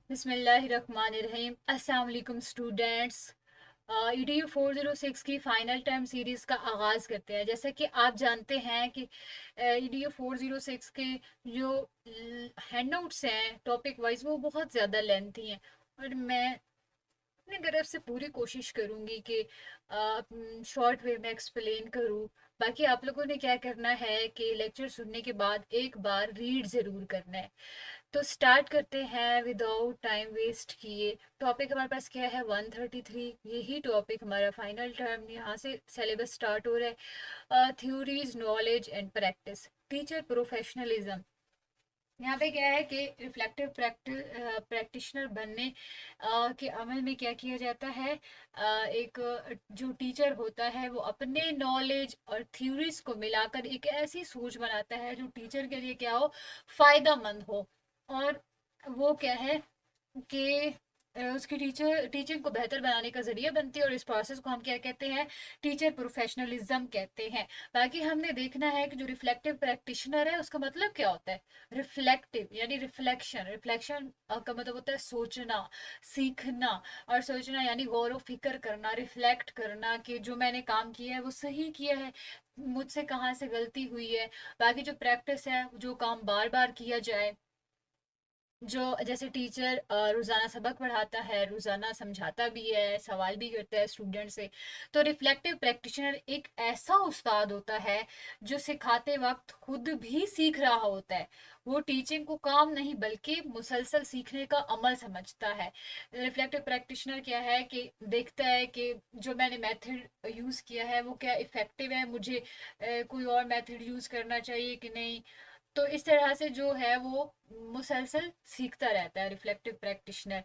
बिस्मिल्लाहिर्रहमानिर्रहीम। अस्सलाम वालेकुम स्टूडेंट्स। EDU 406 की फ़ाइनल टर्म सीरीज़ का आगाज़ करते हैं। जैसा कि आप जानते हैं कि EDU 406 के जो हैंड नोट्स हैं टॉपिक वाइज वो बहुत ज़्यादा लेंथी हैं, और मैं अपनी तरफ से पूरी कोशिश करूंगी कि शॉर्ट वे में एक्सप्लेन करूं। बाकी आप लोगों ने क्या करना है कि लेक्चर सुनने के बाद एक बार रीड ज़रूर करना है। तो स्टार्ट करते हैं विदाउट टाइम वेस्ट किए। टॉपिक हमारे पास क्या है? 133। यही टॉपिक हमारा फाइनल टर्म, यहाँ से सिलेबस स्टार्ट हो रहा है। Theories, knowledge and practice, teacher professionalism. यहाँ पे क्या है कि रिफ्लेक्टिव प्रैक्टिशनर बनने के अमल में क्या किया जाता है। एक जो टीचर होता है वो अपने नॉलेज और थ्योरीज को मिलाकर एक ऐसी सोच बनाता है जो टीचर के लिए क्या हो, फायदा मंद हो। और वो क्या है कि उसकी टीचिंग को बेहतर बनाने का जरिया बनती है, और इस प्रोसेस को हम क्या कहते हैं? टीचर प्रोफेशनलिज्म कहते हैं। बाकी हमने देखना है कि जो रिफ्लेक्टिव प्रैक्टिशनर है उसका मतलब क्या होता है। रिफ्लेक्टिव यानी रिफ्लेक्शन, रिफ्लेक्शन का मतलब होता है सोचना, सीखना। और सोचना यानी गौर व फिक्र करना, रिफ्लेक्ट करना कि जो मैंने काम किया है वो सही किया है, मुझसे कहाँ से गलती हुई है। बाकी जो प्रैक्टिस है, जो काम बार बार किया जाए, जो जैसे टीचर रोजाना सबक पढ़ाता है, रोजाना समझाता भी है, सवाल भी करता है स्टूडेंट से। तो रिफ्लेक्टिव प्रैक्टिशनर एक ऐसा उस्ताद होता है जो सिखाते वक्त खुद भी सीख रहा होता है। वो टीचिंग को काम नहीं बल्कि मुसलसल सीखने का अमल समझता है। रिफ्लेक्टिव प्रैक्टिशनर क्या है कि देखता है कि जो मैंने मेथड यूज किया है वो क्या इफेक्टिव है, मुझे कोई और मेथड यूज करना चाहिए कि नहीं। तो इस तरह से जो है वो मुसलसल सीखता रहता है रिफ्लेक्टिव प्रैक्टिशनर।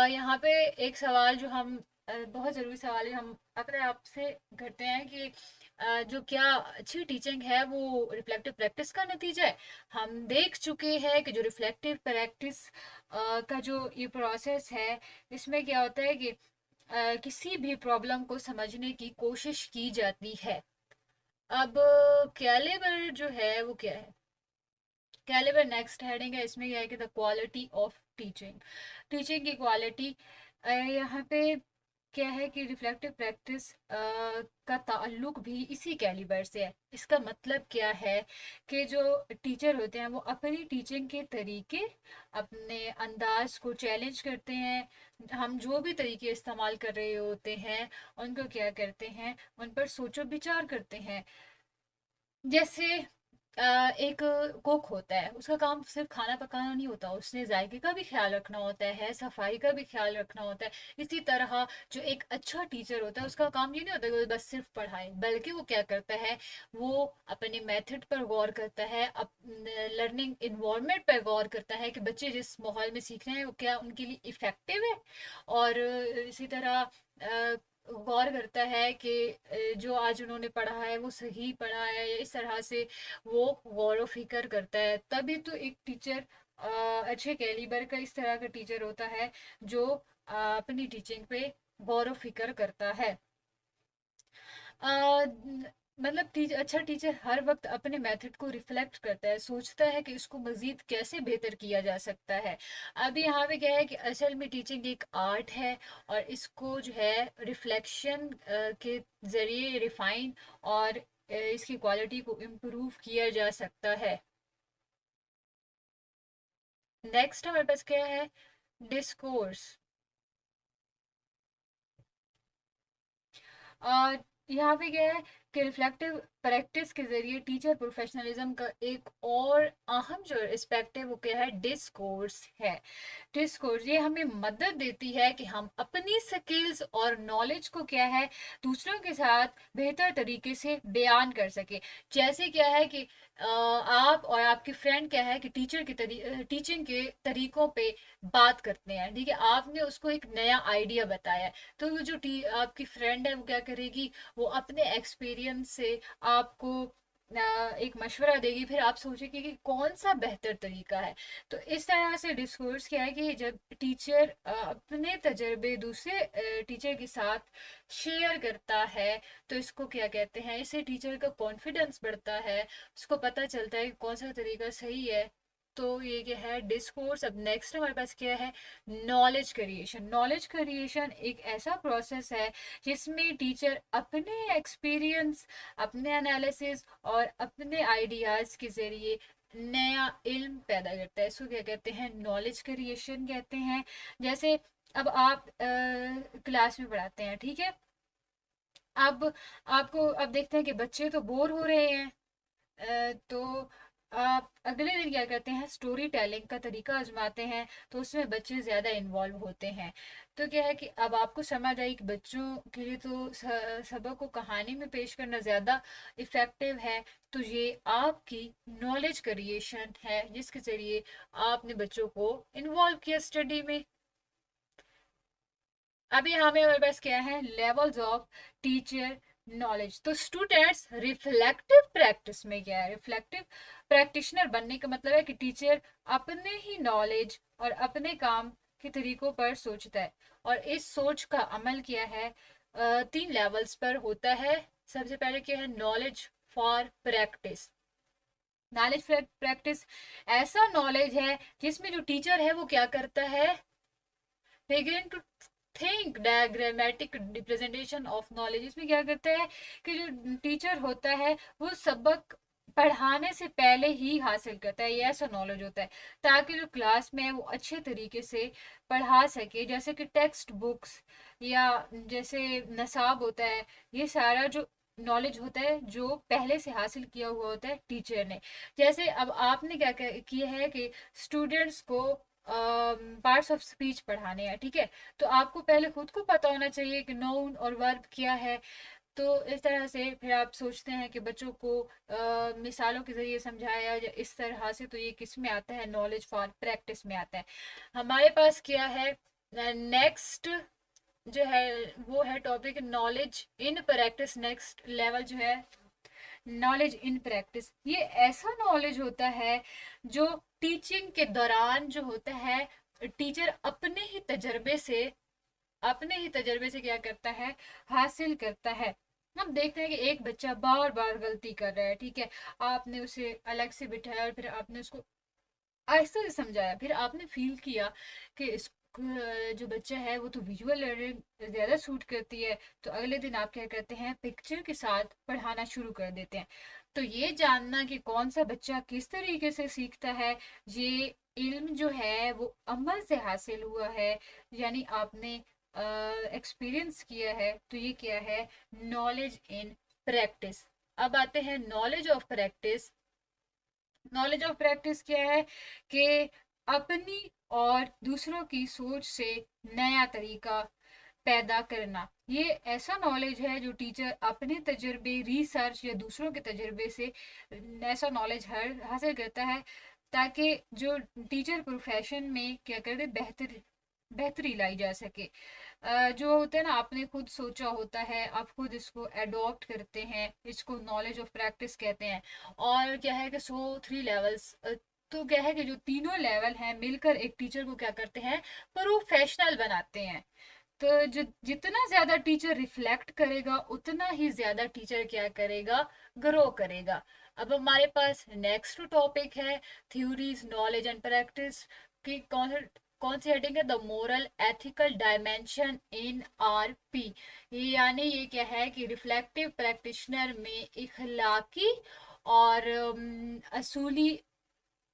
यहाँ पे एक सवाल जो हम बहुत ज़रूरी सवाल है, हम अपने आप से करते हैं कि जो क्या अच्छी टीचिंग है वो रिफ्लेक्टिव प्रैक्टिस का नतीजा है। हम देख चुके हैं कि जो रिफ्लेक्टिव प्रैक्टिस का जो ये प्रोसेस है, इसमें क्या होता है कि किसी भी प्रॉब्लम को समझने की कोशिश की जाती है। अब कैलिबर जो है वो क्या है? कैलिबर नेक्स्ट हेडिंग है, इसमें यह है कि the quality of teaching, teaching की क्वालिटी। यहाँ पे क्या है कि रिफ्लेक्टिव प्रैक्टिस का ताल्लुक भी इसी कैलिबर से है। इसका मतलब क्या है कि जो टीचर होते हैं वो अपनी टीचिंग के तरीके, अपने अंदाज को चैलेंज करते हैं। हम जो भी तरीके इस्तेमाल कर रहे होते हैं उनको क्या करते हैं, उन पर सोचो विचार करते हैं। जैसे एक कुक होता है, उसका काम सिर्फ खाना पकाना नहीं होता, उसने जायके का भी ख्याल रखना होता है, सफाई का भी ख्याल रखना होता है। इसी तरह जो एक अच्छा टीचर होता है उसका काम ये नहीं होता कि वो बस सिर्फ पढ़ाए, बल्कि वो क्या करता है, वो अपने मेथड पर गौर करता है, लर्निंग इन्वायरमेंट पर गौर करता है कि बच्चे जिस माहौल में सीख रहे हैं वो क्या उनके लिए इफेक्टिव है। और इसी तरह गौर करता है कि जो आज उन्होंने पढ़ा है वो सही पढ़ा है, या इस तरह से वो गौर व फिक्र करता है। तभी तो एक टीचर अच्छे कैलिबर का इस तरह का टीचर होता है जो अपनी टीचिंग पे गौर व फिक्र करता है। अ, मतलब अच्छा टीचर हर वक्त अपने मेथड को रिफ्लेक्ट करता है, सोचता है कि इसको मजीद कैसे बेहतर किया जा सकता है। अब यहाँ पे क्या है कि असल में टीचिंग एक आर्ट है, और इसको जो है रिफ्लेक्शन के जरिए रिफाइन और इसकी क्वालिटी को इम्प्रूव किया जा सकता है। नेक्स्ट हमारे पास क्या है? डिस्कोर्स। और यहाँ पे क्या है कि रिफ्लेक्टिव प्रैक्टिस के जरिए टीचर प्रोफेशनलिज्म का एक और अहम जो एस्पेक्ट है वो क्या है? डिस्कोर्स है। डिस्कोर्स ये हमें मदद देती है कि हम अपनी स्किल्स और नॉलेज को क्या है, दूसरों के साथ बेहतर तरीके से बयान कर सके। जैसे क्या है कि आप और आपके फ्रेंड क्या है कि टीचिंग के तरीकों पे बात करते हैं, ठीक है, आपने उसको एक नया आइडिया बताया। तो वो जो आपकी फ्रेंड है वो क्या करेगी, वो अपने एक्सपीरियंस से आपको एक मशवरा देगी, फिर आप सोचेंगे कि कौन सा बेहतर तरीका है। तो इस तरह से डिस्कोर्स क्या है कि जब टीचर अपने तजर्बे दूसरे टीचर के साथ शेयर करता है, तो इसको क्या कहते हैं, इससे टीचर का कॉन्फिडेंस बढ़ता है, उसको पता चलता है कि कौन सा तरीका सही है तो ये क्या है, डिस्कोर्स। अब नेक्स्ट हमारे पास क्या है, नॉलेज क्रिएशन। नॉलेज क्रिएशन एक ऐसा प्रोसेस है जिसमें टीचर अपने एक्सपीरियंस, अपने एनालिसिस और अपने आइडियाज के जरिए नया इल्म पैदा करता है। इसको क्या कहते हैं, नॉलेज क्रिएशन कहते हैं। जैसे अब आप क्लास में पढ़ाते हैं, ठीक है। अब आपको अब देखते हैं कि बच्चे तो बोर हो रहे हैं, तो आप अगले दिन क्या करते हैं, स्टोरी टेलिंग का तरीका आजमाते हैं। तो उसमें बच्चे ज़्यादा इन्वॉल्व होते हैं। तो क्या है कि अब आपको समझ आई कि बच्चों के लिए तो सबक को कहानी में पेश करना ज़्यादा इफ़ेक्टिव है। तो ये आपकी नॉलेज क्रिएशन है, जिसके ज़रिए आपने बच्चों को इन्वॉल्व किया स्टडी में। अभी हमारे पास क्या है, लेवल्स ऑफ टीचर नॉलेज। तो स्टूडेंट्स, रिफ्लेक्टिव प्रैक्टिस में क्या है, रिफ्लेक्टिव प्रैक्टिशनर बनने का मतलब है कि टीचर अपने ही नॉलेज और अपने काम के तरीकों पर सोचता है, और इस सोच का अमल किया है 3 लेवल्स पर होता है। सबसे पहले क्या है, knowledge for practice. Knowledge practice ऐसा नॉलेज है जिसमें जो टीचर है वो क्या करता है, begin to think diagrammatic representation of knowledge. इसमें क्या करता है कि जो टीचर होता है वो सबक पढ़ाने से पहले ही हासिल करता है, ये ऐसा नॉलेज होता है ताकि जो क्लास में है वो अच्छे तरीके से पढ़ा सके। जैसे कि टेक्स्ट बुक्स या जैसे नसाब होता है, ये सारा जो नॉलेज होता है जो पहले से हासिल किया हुआ होता है टीचर ने। जैसे अब आपने क्या किया है कि स्टूडेंट्स को पार्ट्स ऑफ स्पीच पढ़ाने हैं, ठीक है। तो आपको पहले खुद को पता होना चाहिए कि नाउन और वर्ब क्या है। तो इस तरह से फिर आप सोचते हैं कि बच्चों को मिसालों के जरिए समझाया या इस तरह से। तो ये किस में आता है, नॉलेज फॉर प्रैक्टिस में आता है। हमारे पास क्या है, नेक्स्ट जो है वो है topic knowledge in practice. Next level जो है नॉलेज इन प्रैक्टिस, ये ऐसा नॉलेज होता है जो टीचिंग के दौरान जो होता है, टीचर अपने ही तजर्बे से क्या करता है, हासिल करता है। हम देखते हैं कि एक बच्चा बार बार गलती कर रहा है, ठीक है। आपने उसे अलग से बिठाया और फिर आपने उसको आहिस्ते से समझाया, फिर आपने फील किया कि इस जो बच्चा है वो तो विजुअल लर्निंग ज़्यादा सूट करती है। तो अगले दिन आप क्या करते हैं, पिक्चर के साथ पढ़ाना शुरू कर देते हैं। तो ये जानना कि कौन सा बच्चा किस तरीके से सीखता है, ये इल्म जो है वो अमल से हासिल हुआ है, यानी आपने एक्सपीरियंस किया है। तो ये क्या है, नॉलेज इन प्रैक्टिस। अब आते हैं knowledge of practice. Knowledge of practice क्या है कि अपनी और दूसरों की सोच से नया तरीका पैदा करना। ये ऐसा नॉलेज है जो टीचर अपने तजर्बे, रिसर्च या दूसरों के तजर्बे से ऐसा नॉलेज हर हासिल करता है ताकि जो टीचर प्रोफेशन में क्या करे, बेहतरी लाई जा सके। जो होता है ना, आपने खुद सोचा होता है, आप खुद इसको एडॉप्ट करते हैं, इसको नॉलेज ऑफ प्रैक्टिस कहते हैं। और क्या है कि 3 लेवल्स, तो क्या है कि जो तीनों लेवल हैं मिलकर एक टीचर को क्या करते हैं, प्रोफेशनल बनाते हैं। तो जो जितना ज्यादा टीचर रिफ्लेक्ट करेगा उतना ही ज्यादा टीचर क्या करेगा, ग्रो करेगा। अब हमारे पास नेक्स्ट टॉपिक है थ्योरीज, नॉलेज एंड प्रैक्टिस की कौन सी हेडिंग है, the moral ethical dimension in RP. ये यानी ये क्या है कि रिफ्लेक्टिव प्रैक्टिशनर में इखलाकी और असूली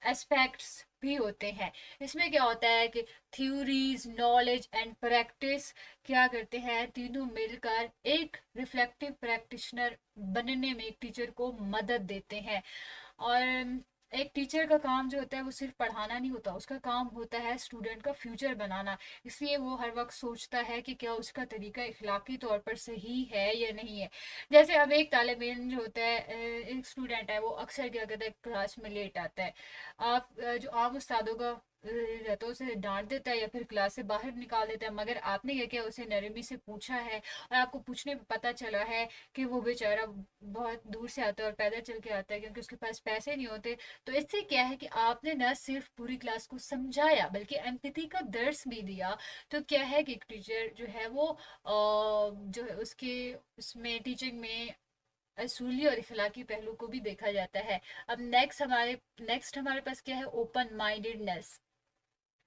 एस्पेक्ट्स भी होते हैं। इसमें क्या होता है कि थ्योरीज, नॉलेज एंड प्रैक्टिस क्या करते हैं, तीनों मिलकर एक रिफ्लेक्टिव प्रैक्टिशनर बनने में एक टीचर को मदद देते हैं। और एक टीचर का काम जो होता है वो सिर्फ पढ़ाना नहीं होता, उसका काम होता है स्टूडेंट का फ्यूचर बनाना। इसलिए वो हर वक्त सोचता है कि क्या उसका तरीका इखलाकी तौर पर सही है या नहीं है। जैसे अब एक तालिब इल्म जो होता है, एक स्टूडेंट है, वो अक्सर क्या करता है, क्लास में लेट आता है। आप जो आम उस्तादों का रहता है उसे डांट देता है या फिर क्लास से बाहर निकाल देता है, मगर आपने क्या किया, उसे नरमी से पूछा है और आपको पूछने में पता चला है कि वो बेचारा बहुत दूर से आता है और पैदल चल के आता है क्योंकि उसके पास पैसे नहीं होते। तो इससे क्या है कि आपने न सिर्फ पूरी क्लास को समझाया बल्कि एम्पैथी का दर्स भी दिया। तो क्या है कि एक टीचर जो है वो जो है उसके उसमें टीचिंग में असूली और इखलाकी पहलू को भी देखा जाता है। अब नेक्स्ट हमारे पास क्या है, ओपन माइंडेडनेस।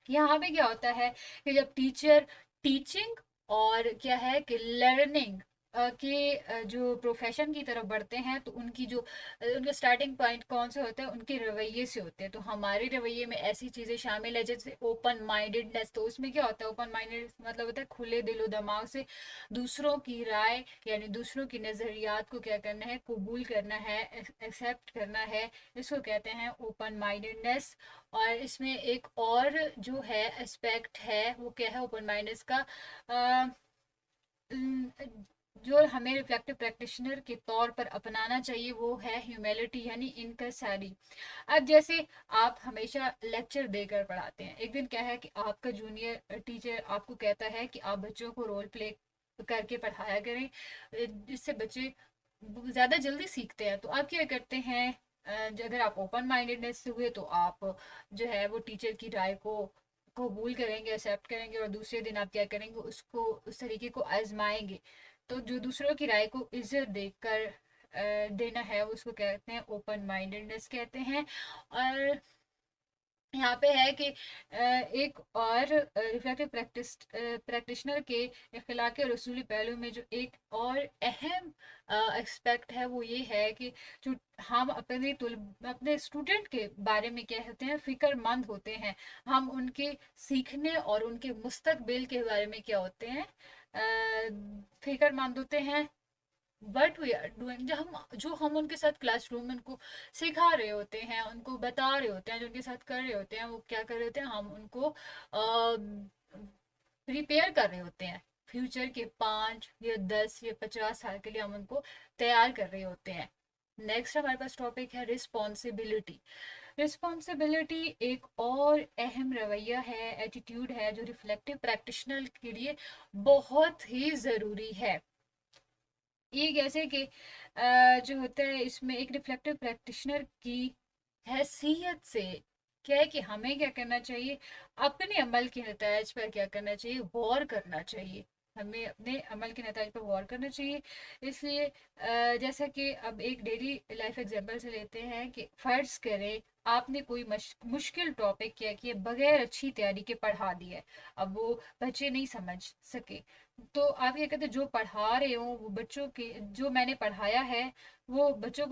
यहाँ पे क्या होता है कि जब टीचर टीचिंग और क्या है कि लर्निंग के जो प्रोफेशन की तरफ बढ़ते हैं, तो उनके स्टार्टिंग पॉइंट कौन से होते हैं, उनके रवैये से होते हैं। तो हमारे रवैये में ऐसी चीज़ें शामिल है जैसे ओपन माइंडेडनेस। तो उसमें क्या होता है, ओपन माइंडेड मतलब होता है खुले दिलो दिमाग से दूसरों की राय यानी दूसरों की नज़रियात को क्या करना है, कबूल करना है, एक्सेप्ट करना है। इसको कहते हैं ओपन माइंडेडनेस। और इसमें एक और जो है एस्पेक्ट है वो क्या है ओपन माइंडेडनेस का, अ, जो हमें रिफ्लेक्टिव प्रैक्टिशनर के तौर पर अपनाना चाहिए वो है ह्यूमिलिटी यानी इनकसारी। अब जैसे आप हमेशा लेक्चर देकर पढ़ाते हैं, एक दिन क्या है कि आपका जूनियर टीचर आपको कहता है कि आप बच्चों को रोल प्ले करके पढ़ाया करें, जिससे बच्चे ज़्यादा जल्दी सीखते हैं। तो आप क्या करते हैं, अगर आप ओपन माइंडेडनेस से हुए तो आप जो है वो टीचर की राय को कबूल करेंगे, एक्सेप्ट करेंगे, और दूसरे दिन आप क्या करेंगे, उसको उस तरीके को आजमाएंगे। तो जो दूसरों की राय को इज्जत देकर देना है उसको कहते हैं ओपन माइंडेडनेस कहते हैं। और यहाँ पे है कि एक और रिफ्लेक्टिव प्रैक्टिशनर के इखलाकी और उसूली पहलू में जो एक और अहम एक्सपेक्ट है वो ये है कि जो हम अपने स्टूडेंट के बारे में क्या होते हैं, फिक्रमंद होते हैं। हम उनके सीखने और उनके मुस्तकबिल के बारे में क्या होते हैं, फिक्रमंद होते हैं। बट वी आर डूइंग, जो हम उनके साथ क्लासरूम में उनको सिखा रहे होते हैं, उनको बता रहे होते हैं, जो उनके साथ कर रहे होते हैं, वो क्या कर रहे होते हैं, हम उनको प्रिपेयर कर रहे होते हैं। फ्यूचर के 5 या 10 या 50 साल के लिए हम उनको तैयार कर रहे होते हैं। नेक्स्ट हमारे पास टॉपिक है रिस्पॉन्सिबिलिटी। रिस्पॉन्सिबिलिटी एक और अहम रवैया है, एटीट्यूड है, जो रिफ्लेक्टिव प्रैक्टिशनर के लिए बहुत ही ज़रूरी है। ये कैसे कि जो होता है इसमें एक रिफ्लेक्टिव प्रैक्टिशनर की हैसियत से क्या है कि हमें क्या करना चाहिए, अपने अमल के नतज पर क्या करना चाहिए, गौर करना चाहिए। हमें अपने अमल के नतज पर गौर करना चाहिए। इसलिए जैसा कि अब एक डेली लाइफ एग्जांपल से लेते हैं कि फ़र्ज़ करें आपने कोई मुश्किल टॉपिक क्या किया बगैर अच्छी तैयारी के पढ़ा दिया है। अब वो बच्चे नहीं समझ सके, तो आप ये कहते हैं जो पढ़ा रहे हो वो बच्चों के, जो मैंने पढ़ाया है वो बच्चों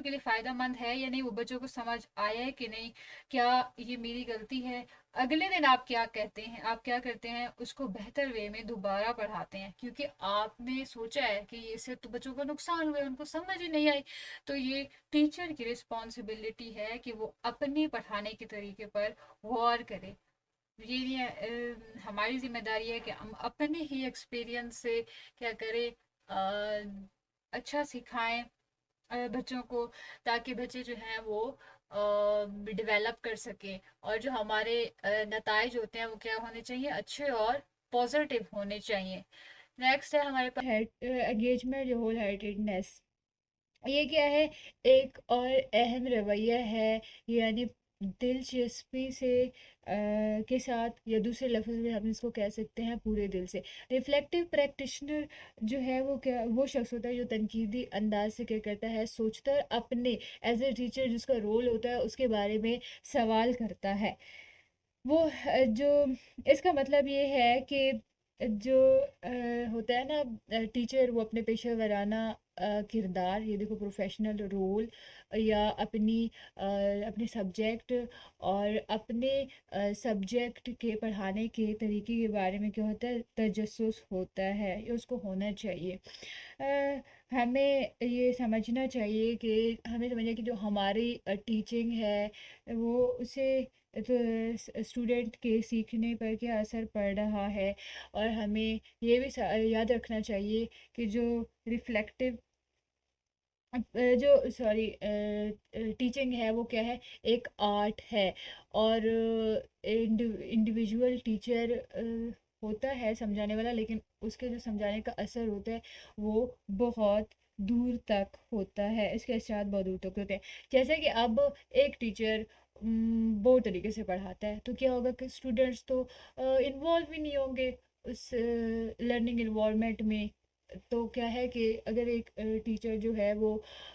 के लिए फ़ायदा मंद है या नहीं, वो बच्चों को समझ आया है कि नहीं, क्या ये मेरी गलती है। अगले दिन आप क्या कहते हैं, आप क्या करते हैं, उसको बेहतर वे में दोबारा पढ़ाते हैं, क्योंकि आपने सोचा है कि इससे तो बच्चों को नुकसान हुआ, उनको समझ ही नहीं आई। तो ये टीचर की रिस्पॉन्सिबिलिटी है कि वो अपने पढ़ाने के तरीके पर गौर करे। ये हमारी जिम्मेदारी है कि हम अपने ही एक्सपीरियंस से क्या करें, अच्छा सिखाएं बच्चों को, ताकि बच्चे जो हैं वो डेवलप कर सकें, और जो हमारे नताइज होते हैं वो क्या होने चाहिए, अच्छे और पॉजिटिव होने चाहिए। नेक्स्ट है हमारे पास एंगेजमेंट या होल हार्टेडनेस। ये क्या है, एक और अहम रवैया है, यानी दिलचस्पी से के साथ, या दूसरे लफ्ज़ में हम इसको कह सकते हैं पूरे दिल से। रिफ्लेक्टिव प्रैक्टिशनर जो है वो शख्स होता है जो तनकीदी अंदाज से क्या करता है, सोचता है, अपने एज ए टीचर जिसका रोल होता है उसके बारे में सवाल करता है। वो जो इसका मतलब ये है कि जो होता है ना टीचर, वो अपने पेशेवराना किरदार, ये देखो प्रोफेशनल रोल, या अपने सब्जेक्ट और अपने सब्जेक्ट के पढ़ाने के तरीके के बारे में क्या होता है, तजस्सुस होता है, ये उसको होना चाहिए। हमें ये समझना चाहिए कि हमें समझना कि जो हमारी टीचिंग है वो उसे स्टूडेंट के सीखने पर क्या असर पड़ रहा है। और हमें ये भी याद रखना चाहिए कि जो रिफ्लेक्टिव जो सॉरी टीचिंग है वो क्या है, एक आर्ट है। और इंडिविजुअल टीचर होता है समझाने वाला, लेकिन उसके जो समझाने का असर होता है वो बहुत दूर तक होता है, इसके असरात बहुत दूर तक होते हैं। जैसे कि अब एक टीचर बहुत तरीके से पढ़ाता है, तो क्या होगा कि स्टूडेंट्स तो इन्वॉल्व ही नहीं होंगे उस लर्निंग इन्वॉल्वमेंट में। तो क्या है कि अगर एक टीचर जो है वो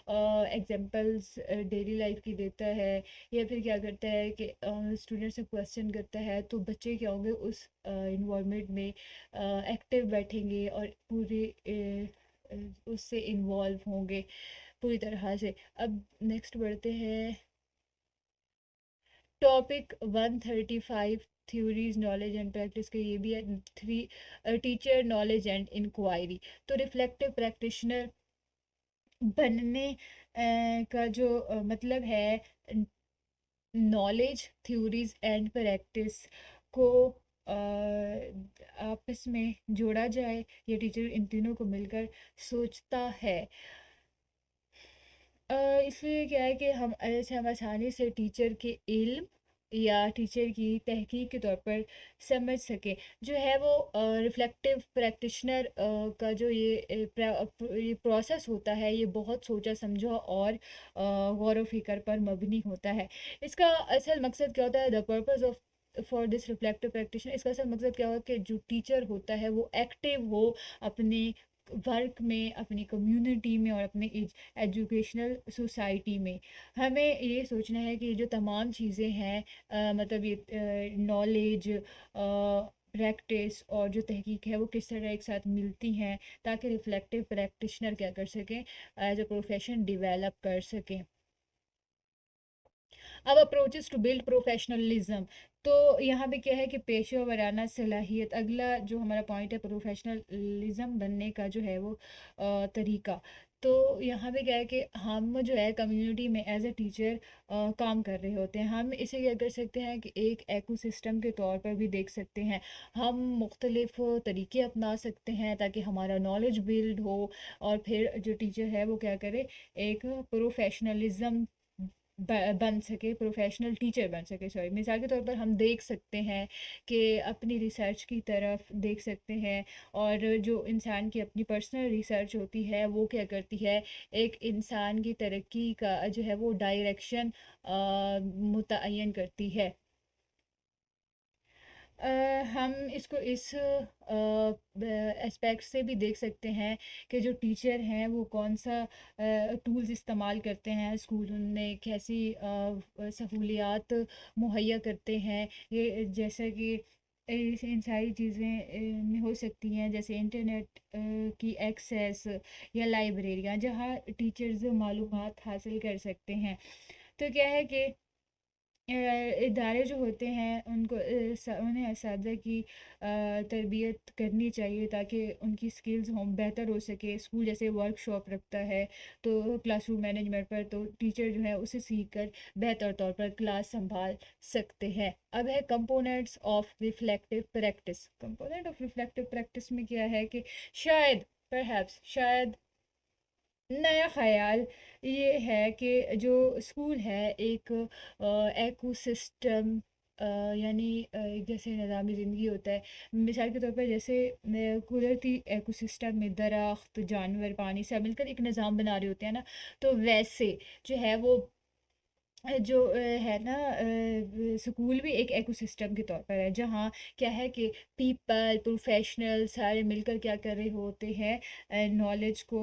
एग्जांपल्स डेली लाइफ की देता है, या फिर क्या करता है कि स्टूडेंट से क्वेश्चन करता है, तो बच्चे क्या होंगे उस इन्वायरमेंट में एक्टिव बैठेंगे और पूरे उससे इन्वॉल्व होंगे पूरी तरह से। अब नेक्स्ट बढ़ते हैं, topic 135, theories knowledge and practice के ये भी है। Three, teacher knowledge and inquiry. तो रिफ्लेक्टिव प्रैक्टिशनर बनने का जो मतलब है, नॉलेज, थ्योरीज एंड प्रैक्टिस को आपस में जोड़ा जाए, या टीचर इन तीनों को मिलकर सोचता है। इसलिए क्या है कि हम ऐसे हम आसानी से टीचर के इल्म या टीचर की तहकीक के तौर पर समझ सकें। जो है वो रिफ्लेक्टिव प्रैक्टिशनर का जो ये प्रोसेस होता है, ये बहुत सोचा समझा और गौर व फिक्र पर मबनी होता है। इसका असल मकसद क्या होता है, the purpose of for this reflective practitioner, इसका असल मकसद क्या होगा कि जो टीचर होता है वो एक्टिव हो अपने वर्क में, अपनी कम्युनिटी में और अपने एजुकेशनल सोसाइटी में। हमें ये सोचना है कि जो तमाम चीज़ें हैं, मतलब ये नॉलेज, प्रैक्टिस और जो तहकीक है वो किस तरह एक साथ मिलती हैं, ताकि रिफ्लेक्टिव प्रैक्टिशनर क्या कर सकें, एज अ प्रोफेशन डिवेलप कर सकें। अब अप्रोचेस टू बिल्ड प्रोफेशनलिज्म। तो यहाँ पे क्या है कि पेशा वराना सलाहियत, अगला जो हमारा पॉइंट है प्रोफेशनलिज्म बनने का जो है वो तरीका। तो यहाँ पे क्या है कि हम जो है कम्युनिटी में एज ए टीचर काम कर रहे होते हैं। हम इसे क्या कर सकते हैं कि एक एकोसिस्टम के तौर पर भी देख सकते हैं। हम मुख्तलिफ तरीके अपना सकते हैं ताकि हमारा नॉलेज बिल्ड हो, और फिर जो टीचर है वो क्या करे, एक प्रोफेशनलिज्म बन सके, प्रोफेशनल टीचर बन सके। सॉरी, मिसाल के तौर पर हम देख सकते हैं कि अपनी रिसर्च की तरफ देख सकते हैं, और जो इंसान की अपनी पर्सनल रिसर्च होती है वो क्या करती है, एक इंसान की तरक्की का जो है वो डायरेक्शन मुतय्यन करती है। हम इसको इस एस्पेक्ट से भी देख सकते हैं कि जो टीचर हैं वो कौन सा टूल्स इस्तेमाल करते हैं, स्कूल में कैसी सहूलियात मुहैया करते हैं। ये जैसे कि इन सारी चीज़ें हो सकती हैं, जैसे इंटरनेट की एक्सेस, या लाइब्रेरियाँ जहाँ टीचर्स मालूमात हासिल कर सकते हैं। तो क्या है कि इदारे जो होते हैं उनको उन्हें इसातिज़ा की तरबियत करनी चाहिए ताकि उनकी स्किल्स हों बेहतर हो सके। स्कूल जैसे वर्कशॉप रखता है तो क्लासरूम मैनेजमेंट पर, तो टीचर जो है उसे सीख कर बेहतर तौर पर क्लास संभाल सकते हैं। अब है components of reflective practice. Component of reflective practice में क्या है कि शायद नया ख़्याल ये है कि जो स्कूल है एक एकोसिस्टम, यानी एक जैसे निज़ामी ज़िंदगी होता है। मिसाल के तौर पर जैसे कुदरती एकोसिस्टम में दरख्त, जानवर, पानी सब मिलकर एक निज़ाम बना रहे होते हैं ना, तो वैसे जो है वो जो है ना, स्कूल भी एक इकोसिस्टम के तौर पर है, जहाँ क्या है कि पीपल, प्रोफेशनल सारे मिलकर क्या कर रहे होते हैं, नॉलेज को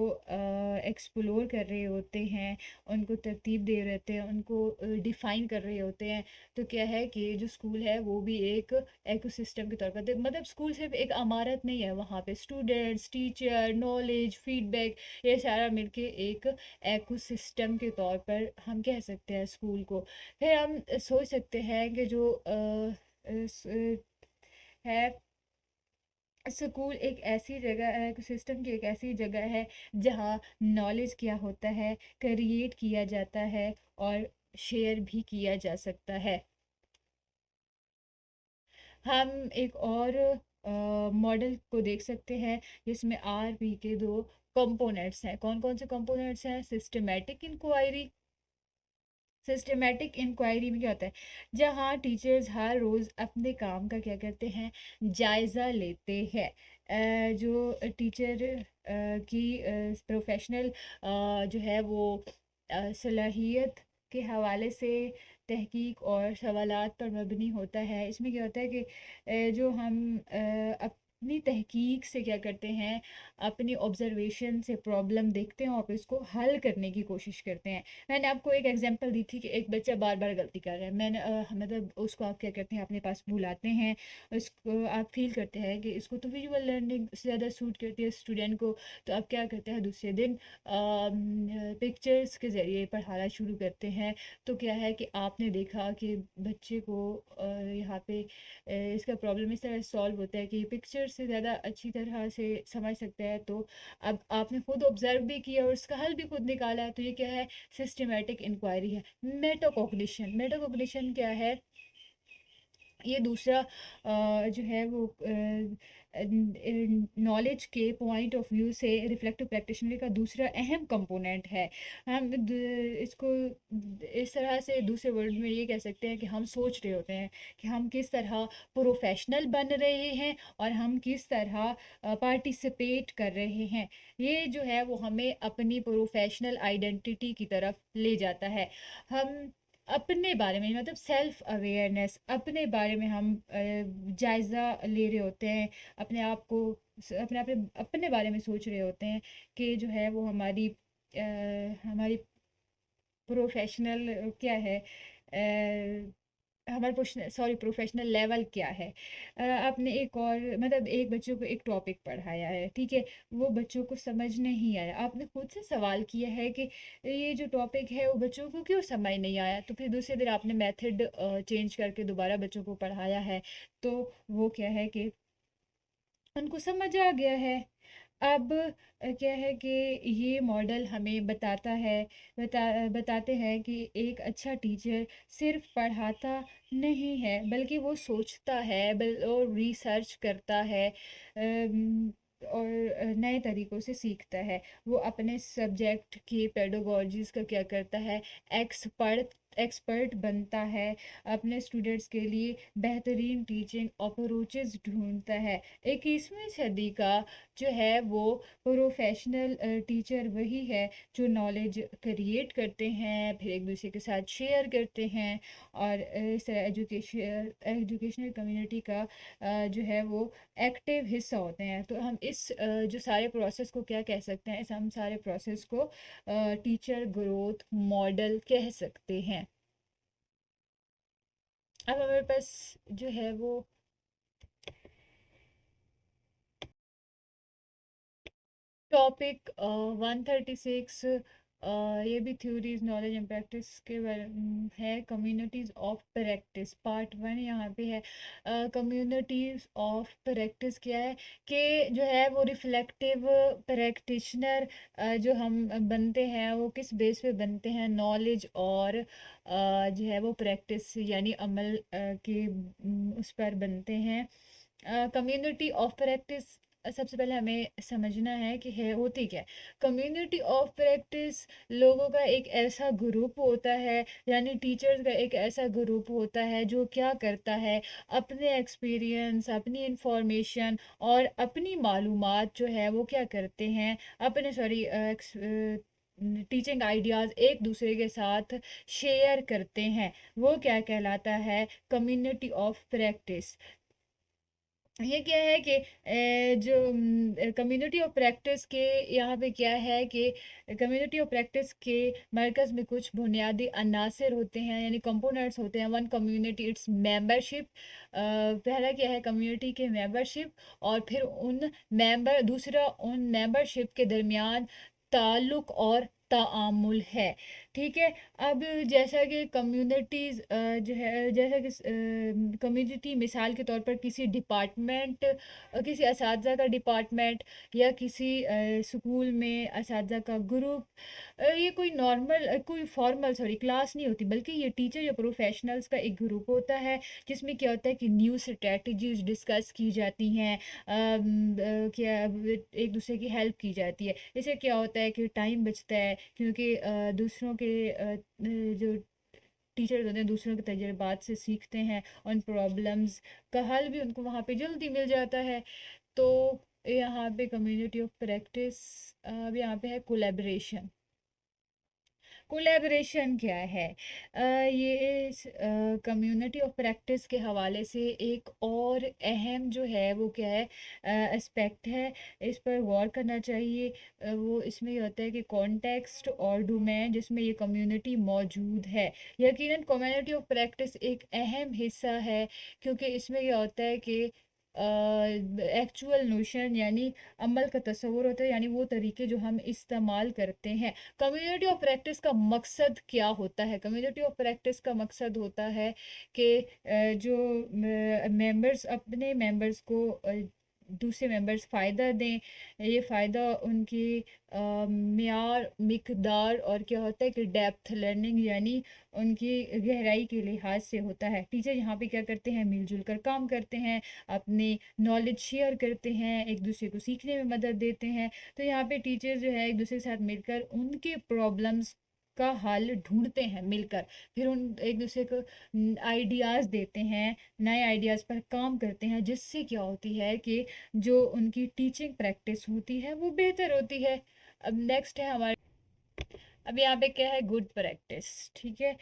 एक्सप्लोर कर रहे होते हैं, उनको तरतीब दे रहे होते हैं, उनको डिफ़ाइन कर रहे होते हैं। तो क्या है कि जो स्कूल है वो भी एक इकोसिस्टम के तौर पर, मतलब स्कूल सिर्फ एक इमारत नहीं है, वहाँ पे स्टूडेंट्स, टीचर, नॉलेज, फीडबैक, ये सारा मिलके एक एकोसिस्टम के तौर पर हम कह सकते हैं स्कूल को। फिर हम सोच सकते हैं कि जो है स्कूल एक ऐसी जगह है, सिस्टम की एक ऐसी जगह है जहाँ नॉलेज क्या होता है, क्रिएट किया जाता है और शेयर भी किया जा सकता है। हम एक और मॉडल को देख सकते हैं जिसमें आर पी के दो कंपोनेंट्स हैं। कौन कौन से कंपोनेंट्स हैं? सिस्टमेटिक इंक्वायरी में क्या होता है, जहाँ टीचर्स हर रोज़ अपने काम का क्या करते हैं, जायज़ा लेते हैं। जो टीचर की प्रोफेशनल जो है वो सलाहियत के हवाले से तहकीक और सवालात पर मबनी होता है। इसमें क्या होता है कि जो हम अपनी तहकीक से क्या करते हैं, अपनी ऑब्जर्वेशन से प्रॉब्लम देखते हैं और फिर उसको हल करने की कोशिश करते हैं। मैंने आपको एक एग्जांपल दी थी कि एक बच्चा बार बार गलती कर रहा है, मैंने मतलब उसको आप क्या करते हैं अपने पास बुलाते हैं, उसको आप फील करते हैं कि इसको तो विजुअल लर्निंग ज़्यादा सूट करती है स्टूडेंट को, तो आप क्या करते हैं दूसरे दिन पिक्चर्स के ज़रिए पढ़ाना शुरू करते हैं। तो क्या है कि आपने देखा कि बच्चे को यहाँ पे इसका प्रॉब्लम इस तरह सॉल्व होता है कि पिक्चर से ज़्यादा अच्छी तरह से समझ सकता है। तो अब आपने खुद ऑब्जर्व भी किया और उसका हल भी खुद निकाला है, तो ये क्या है, सिस्टमेटिक इंक्वायरी है। मेटाकॉग्निशन, मेटाकॉग्निशन क्या है, ये दूसरा जो है वो नॉलेज के पॉइंट ऑफ व्यू से रिफ्लेक्टिव प्रैक्टिशनर का दूसरा अहम कंपोनेंट है। हम इसको इस तरह से दूसरे वर्ड में ये कह सकते हैं कि हम सोच रहे होते हैं कि हम किस तरह प्रोफेशनल बन रहे हैं और हम किस तरह पार्टिसिपेट कर रहे हैं। ये जो है वो हमें अपनी प्रोफेशनल आइडेंटिटी की तरफ ले जाता है। हम अपने बारे में मतलब सेल्फ अवेयरनेस, अपने बारे में हम जायज़ा ले रहे होते हैं, अपने आप को अपने बारे में सोच रहे होते हैं कि जो है वो हमारी प्रोफेशनल क्या है, हमारा प्रोफेशनल लेवल क्या है। आपने एक और मतलब एक बच्चों को एक टॉपिक पढ़ाया है, ठीक है, वो बच्चों को समझ नहीं आया, आपने खुद से सवाल किया है कि ये जो टॉपिक है वो बच्चों को क्यों समझ नहीं आया, तो फिर दूसरे दिन आपने मेथड चेंज करके दोबारा बच्चों को पढ़ाया है, तो वो क्या है कि उनको समझ आ गया है। अब क्या है कि ये मॉडल हमें बताते हैं कि एक अच्छा टीचर सिर्फ पढ़ाता नहीं है बल्कि वो सोचता है और रिसर्च करता है, और नए तरीक़ों से सीखता है। वो अपने सब्जेक्ट की पेडागोजीज़ का क्या करता है, एक्सपर्ट एक्सपर्ट बनता है, अपने स्टूडेंट्स के लिए बेहतरीन टीचिंग अप्रोचेज़ ढूँढता है। 21वीं सदी का जो है वो प्रोफेशनल टीचर वही है जो नॉलेज क्रिएट करते हैं, फिर एक दूसरे के साथ शेयर करते हैं और इस तरह एजुकेशनल कम्युनिटी का जो है वो एक्टिव हिस्सा होते हैं। तो हम इस जो सारे प्रोसेस को क्या कह सकते हैं, इस हम सारे प्रोसेस को टीचर ग्रोथ मॉडल कह सकते हैं। अब हमारे पास जो है वो टॉपिक 136, ये भी थ्योरीज नॉलेज एंड प्रैक्टिस के बारे है। कम्युनिटीज़ ऑफ प्रैक्टिस पार्ट 1 यहाँ पे है। कम्युनिटीज़ ऑफ प्रैक्टिस क्या है कि जो है वो रिफ्लेक्टिव प्रैक्टिशनर जो हम बनते हैं वो किस बेस पे बनते हैं, नॉलेज और जो है वो प्रैक्टिस यानी अमल के उस पर बनते हैं। कम्युनिटी ऑफ प्रैक्टिस सबसे पहले हमें समझना है कि है होती क्या है। कम्युनिटी ऑफ प्रैक्टिस लोगों का एक ऐसा ग्रुप होता है, यानी टीचर्स का एक ऐसा ग्रुप होता है जो क्या करता है, अपने एक्सपीरियंस, अपनी इंफॉर्मेशन और अपनी मालूमात जो है वो क्या करते हैं, अपने टीचिंग आइडियाज़ एक दूसरे के साथ शेयर करते हैं। वो क्या कहलाता है, कम्युनिटी ऑफ प्रैक्टिस। ये क्या है कि जो कम्युनिटी ऑफ प्रैक्टिस के यहाँ पे क्या है कि कम्युनिटी ऑफ प्रैक्टिस के मरकज़ में कुछ बुनियादी अनासर होते हैं यानी कंपोनेंट्स होते हैं। वन कम्युनिटी इट्स मेंबरशिप, पहला क्या है कम्युनिटी के मेंबरशिप, और फिर दूसरा उन मेंबरशिप के दरमियान ताल्लुक़ और ताआमुल है, ठीक है। अब जैसा कि कम्युनिटीज़ जो है जैसा कि कम्युनिटी मिसाल के तौर पर किसी डिपार्टमेंट, किसी असातिज़ा का डिपार्टमेंट या किसी स्कूल में असातिज़ा का ग्रुप, ये कोई फॉर्मल क्लास नहीं होती, बल्कि ये टीचर या प्रोफेशनल्स का एक ग्रुप होता है जिसमें क्या होता है कि न्यू स्ट्रेटजीज डिस्कस की जाती हैं, क्या एक दूसरे की हेल्प की जाती है। इससे क्या होता है कि टाइम बचता है, क्योंकि दूसरों के जो टीचर्स होते हैं दूसरों के तजुर्बात से सीखते हैं, उन प्रॉब्लम्स का हल भी उनको वहाँ पे जल्दी मिल जाता है। तो यहाँ पे कम्युनिटी ऑफ प्रैक्टिस, अब यहाँ पे है कोलैबोरेशन। कोलैबोरेशन क्या है? ये कम्युनिटी ऑफ प्रैक्टिस के हवाले से एक और अहम जो है वो क्या है, एस्पेक्ट है, इस पर गौर करना चाहिए। वो इसमें ये होता है कि कॉन्टेक्स्ट और डोमेन जिसमें ये कम्युनिटी मौजूद है। यकीनन कम्युनिटी ऑफ प्रैक्टिस एक अहम हिस्सा है, क्योंकि इसमें यह होता है कि एक्चुअल नोशन यानी अमल का तस्वुर होता है, यानी वो तरीके जो हम इस्तेमाल करते हैं। कम्युनिटी ऑफ प्रैक्टिस का मकसद क्या होता है? कम्युनिटी ऑफ प्रैक्टिस का मकसद होता है कि जो मेंबर्स अपने मेंबर्स को दूसरे मेंबर्स फ़ायदा दें। ये फ़ायदा उनकी मियार, मिकदार और क्या होता है कि डेप्थ लर्निंग यानी उनकी गहराई के लिहाज से होता है। टीचर यहाँ पे क्या करते हैं, मिलजुल कर काम करते हैं, अपनी नॉलेज शेयर करते हैं, एक दूसरे को सीखने में मदद देते हैं। तो यहाँ पे टीचर जो है एक दूसरे के साथ मिलकर उनके प्रॉब्लम्स का हल ढूंढते हैं मिलकर, फिर उन एक दूसरे को आइडियाज़ देते हैं, नए आइडियाज़ पर काम करते हैं, जिससे क्या होती है कि जो उनकी टीचिंग प्रैक्टिस होती है वो बेहतर होती है। अब नेक्स्ट है हमारे, अब यहाँ पे क्या है, गुड प्रैक्टिस। ठीक है,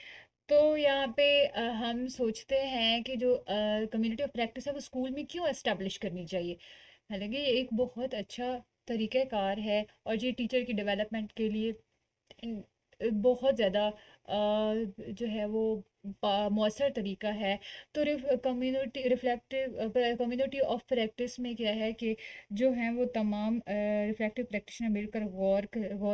तो यहाँ पे हम सोचते हैं कि जो कम्युनिटी ऑफ प्रैक्टिस है वो स्कूल में क्यों एस्टेब्लिश करनी चाहिए। हालांकि ये एक बहुत अच्छा तरीक़ाकार है और ये टीचर की डेवलपमेंट के लिए बहुत ज़्यादा जो है वो मौसर तरीका है। तो community reflective community of practice में क्या है कि जो हैं वो तमाम रिफ्लेक्टिव प्रैक्टिशनर मिलकर गौर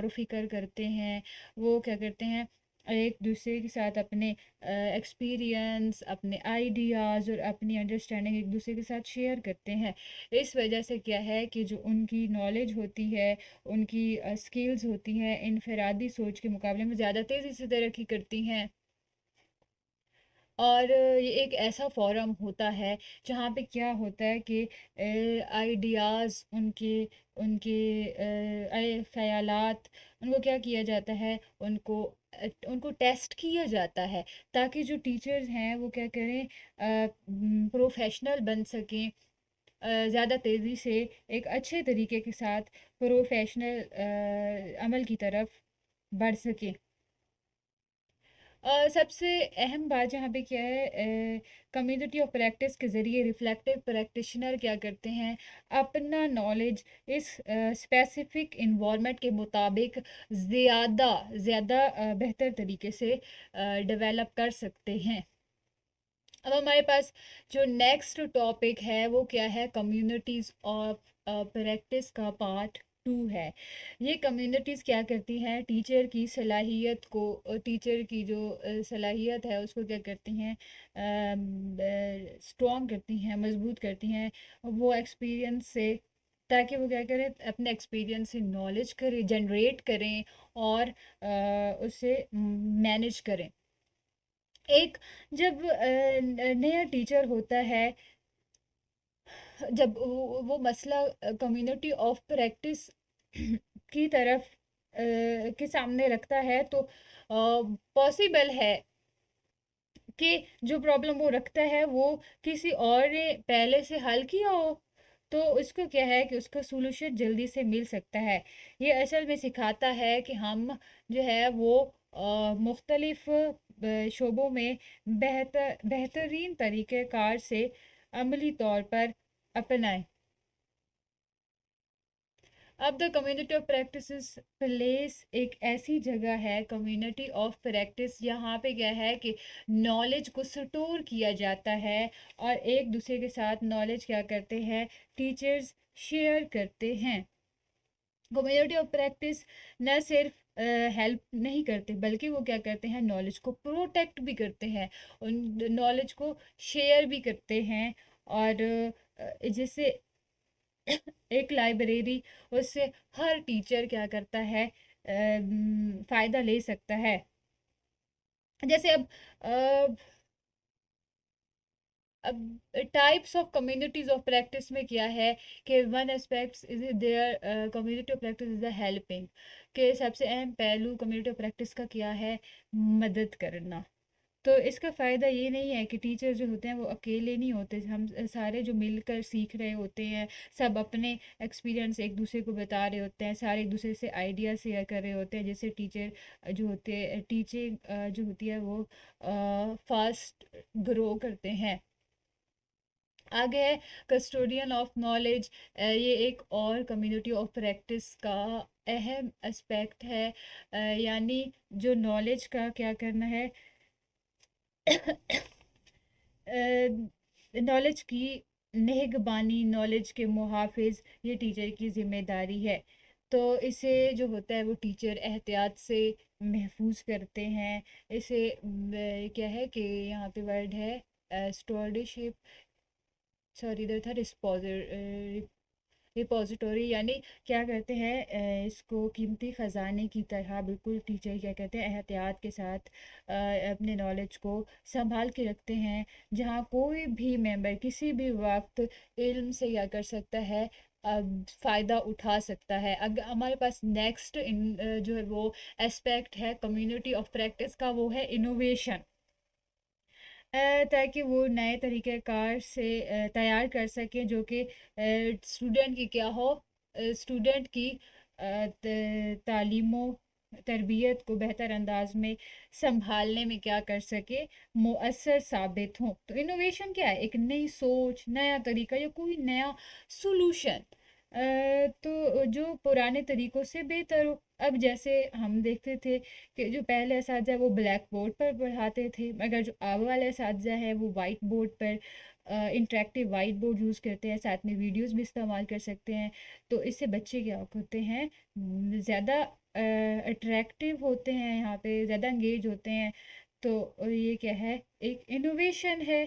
व फिक्र करते हैं। वो क्या करते हैं, एक दूसरे के साथ अपने एक्सपीरियंस, अपने आइडियाज़ और अपनी अंडरस्टैंडिंग एक दूसरे के साथ शेयर करते हैं। इस वजह से क्या है कि जो उनकी नॉलेज होती है, उनकी स्किल्स होती हैं, इनफरादी सोच के मुकाबले में ज़्यादा तेज़ी से तरक्की करती हैं। और ये एक ऐसा फोरम होता है जहाँ पे क्या होता है कि आइडियाज़ उनके उनके ख़यालात उनको क्या किया जाता है, उनको टेस्ट किया जाता है, ताकि जो टीचर्स हैं वो क्या करें, प्रोफेशनल बन सकें, ज़्यादा तेज़ी से एक अच्छे तरीके के साथ प्रोफेशनल अमल की तरफ बढ़ सकें। सबसे अहम बात यहाँ पे क्या है, कम्युनिटी ऑफ प्रैक्टिस के ज़रिए रिफ्लेक्टिव प्रैक्टिशनर क्या करते हैं, अपना नॉलेज इस स्पेसिफिक इन्वायरमेंट के मुताबिक ज़्यादा ज़्यादा बेहतर तरीके से डेवलप कर सकते हैं। अब हमारे पास जो नेक्स्ट टॉपिक है वो क्या है, कम्युनिटीज़ ऑफ प्रैक्टिस का पार्ट 2 है। ये कम्युनिटीज़ क्या करती हैं, टीचर की सलाहियत को, टीचर की जो सलाहियत है उसको क्या करती हैं, स्ट्रॉन्ग करती हैं, मजबूत करती हैं वो एक्सपीरियंस से, ताकि वो क्या करें, अपने एक्सपीरियंस से नॉलेज करें, जनरेट करें और उसे मैनेज करें। एक जब नया टीचर होता है, जब वो मसला कम्युनिटी ऑफ प्रैक्टिस की तरफ के सामने रखता है, तो पॉसिबल है कि जो प्रॉब्लम वो रखता है वो किसी और ने पहले से हल किया हो, तो उसको क्या है कि उसका सॉल्यूशन जल्दी से मिल सकता है। ये असल में सिखाता है कि हम जो है वो मुख्तलिफ शोबों में बेहतरीन तरीक़ेकार से अमली तौर पर अपनाएं। अब the community of practice place एक ऐसी जगह है, कम्युनिटी ऑफ प्रैक्टिस, यहाँ पे क्या है कि नॉलेज को स्टोर किया जाता है और एक दूसरे के साथ नॉलेज क्या करते हैं, टीचर्स शेयर करते हैं। कम्युनिटी ऑफ प्रैक्टिस न सिर्फ हेल्प नहीं करते, बल्कि वो क्या करते हैं, नॉलेज को प्रोटेक्ट भी करते हैं, उन नॉलेज को शेयर भी करते हैं। और जिससे एक लाइब्रेरी, उससे हर टीचर क्या करता है, फ़ायदा ले सकता है। जैसे अब types of communities of practice में क्या है कि one aspects is there, community of practice is the helping, के सबसे अहम पहलू कम्युनिटी ऑफ प्रैक्टिस का क्या है, मदद करना। तो इसका फ़ायदा ये नहीं है कि टीचर जो होते हैं वो अकेले नहीं होते, हम सारे जो मिलकर सीख रहे होते हैं, सब अपने एक्सपीरियंस एक दूसरे को बता रहे होते हैं, सारे एक दूसरे से आइडिया शेयर कर रहे होते हैं, जिससे टीचर जो होते हैं टीचिंग जो होती है वो फास्ट ग्रो करते हैं। आगे है कस्टोडियन ऑफ नॉलेज। ये एक और कम्युनिटी ऑफ प्रैक्टिस का अहम एस्पेक्ट है। यानी जो नॉलेज का क्या करना है, नॉलेज की निगहबानी, नॉलेज के मुहाफिज, ये टीचर की जिम्मेदारी है। तो इसे जो होता है वो टीचर एहतियात से महफूज करते हैं। इसे क्या है कि यहाँ पे वर्ड है स्टोरशिप, सॉरी इधर था रिपोजिटोरी, यानी क्या कहते हैं इसको कीमती ख़जाने की तरह बिल्कुल टीचर क्या कहते हैं एहतियात के साथ अपने नॉलेज को संभाल के रखते हैं, जहाँ कोई भी मेंबर किसी भी वक्त इल्म से क्या कर सकता है, फ़ायदा उठा सकता है। अगर हमारे पास नेक्स्ट जो है वो एस्पेक्ट है कम्युनिटी ऑफ प्रैक्टिस का, वो है इनोवेशन। ताकि वो नए तरीक़ेकार से तैयार कर सकें जो कि स्टूडेंट की क्या हो, स्टूडेंट की तालीमो तरबियत को बेहतर अंदाज में संभालने में क्या कर सके, मुअस्सर साबित हों। तो इनोवेशन क्या है, एक नई सोच, नया तरीका या कोई नया सोल्यूशन तो जो पुराने तरीक़ों से बेहतर हो। अब जैसे हम देखते थे कि जो पहले असातिज़ा है वो ब्लैक बोर्ड पर पढ़ाते थे, मगर जो अब वाले असातिज़ा है वो वाइट बोर्ड पर इंटरेक्टिव वाइट बोर्ड यूज़ करते हैं, साथ में वीडियोस भी इस्तेमाल कर सकते हैं। तो इससे बच्चे क्या होते हैं, ज़्यादा अट्रैक्टिव होते हैं, यहाँ पे ज़्यादा इंगेज होते हैं। तो ये क्या है, एक इनोवेशन है।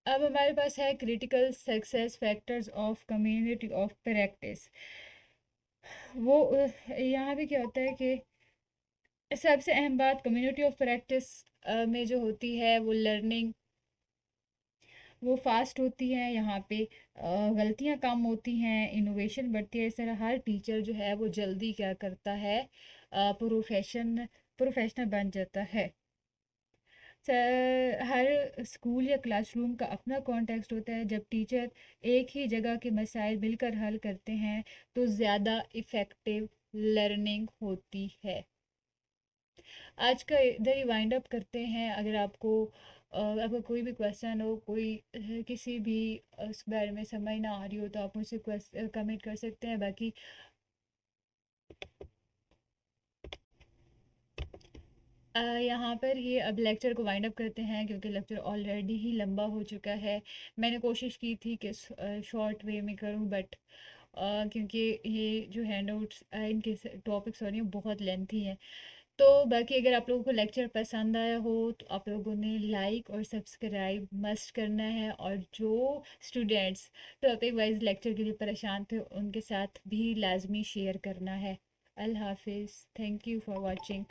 अब हमारे पास है critical success factors of community of practice. वो यहाँ पे क्या होता है कि सबसे अहम बात कम्युनिटी ऑफ प्रैक्टिस में जो होती है वो लर्निंग वो फास्ट होती है, यहाँ पे गलतियाँ कम होती हैं, इनोवेशन बढ़ती है। इस तरह हर टीचर जो है वो जल्दी क्या करता है, प्रोफेशनल बन जाता है। हर स्कूल या क्लासरूम का अपना कॉन्टेक्स्ट होता है। जब टीचर एक ही जगह के मसाइल मिलकर हल करते हैं तो ज़्यादा इफ़ेक्टिव लर्निंग होती है। आज का इधर ही वाइंड अप करते हैं। अगर आपको कोई भी क्वेश्चन हो, कोई किसी भी उस बारे में समझ ना आ रही हो, तो आप मुझसे कमेंट कर सकते हैं। बाकी यहाँ पर ये अब लेक्चर को वाइंड अप करते हैं क्योंकि लेक्चर ऑलरेडी ही लंबा हो चुका है। मैंने कोशिश की थी कि शॉर्ट वे में करूँ, बट क्योंकि ये जो हैंडआउट्स इनके टॉपिक्स हो रही हैं बहुत लेंथी हैं। तो बाकी अगर आप लोगों को लेक्चर पसंद आया हो तो आप लोगों ने लाइक और सब्सक्राइब मस्ट करना है, और जो स्टूडेंट्स टॉपिक वाइज लेक्चर के लिए परेशान थे उनके साथ भी लाजमी शेयर करना है। अल्लाह हाफिज़, थैंक यू फॉर वॉचिंग।